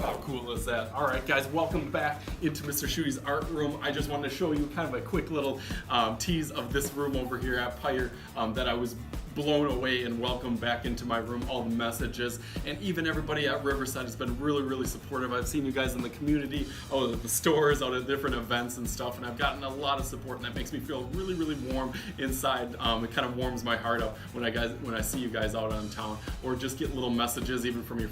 How cool is that? All right, guys, welcome back into Mr. Schuette's art room. I just wanted to show you kind of a quick little tease of this room over here at Pyre that I was blown away, and welcome back into my room, all the messages, and even everybody at Riverside has been really supportive. I've seen you guys in the community, out at the stores, out at different events and stuff, and I've gotten a lot of support, and that makes me feel really warm inside. It kind of warms my heart up when I see you guys out on town, or just get little messages even from your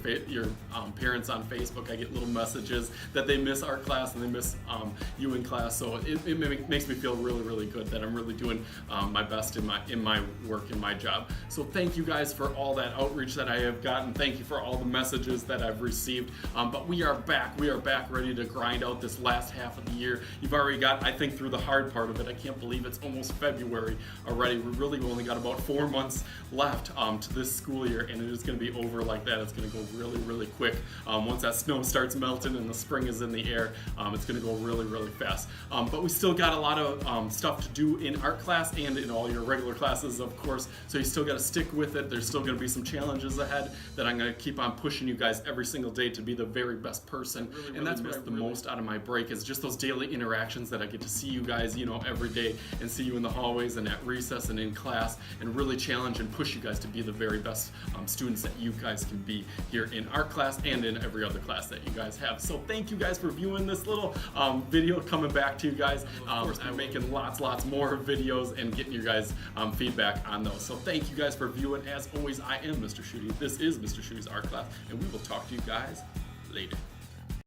parents on Facebook. I get little messages that they miss art class and they miss you in class, so it makes me feel really good that I'm really doing my best in my work, in my job. So thank you guys for all that outreach that I have gotten. Thank you for all the messages that I've received. But we are back ready to grind out this last half of the year. You've already got, I think, through the hard part of it. I can't believe it's almost February already. We really only got about 4 months left to this school year, and it is going to be over like that. It's going to go really quick. Once that snow starts melting and the spring is in the air, it's going to go really fast. But we still got a lot of stuff to do in art class and in all your regular classes, of course. So you still got to stick with it. There's still going to be some challenges ahead that I'm going to keep on pushing you guys every single day to be the very best person. And that's what I the most out of my break, is just those daily interactions that I get to see you guys, every day, and see you in the hallways and at recess and in class, and really challenge and push you guys to be the very best students that you guys can be here in art class and in every other class that you guys have. So thank you guys for viewing this little video, coming back to you guys. I'm making lots more videos and getting you guys feedback on those. So thank you guys for viewing. As always, I am Mr. Schuette. This is Mr. Schuette's art class, and we will talk to you guys later.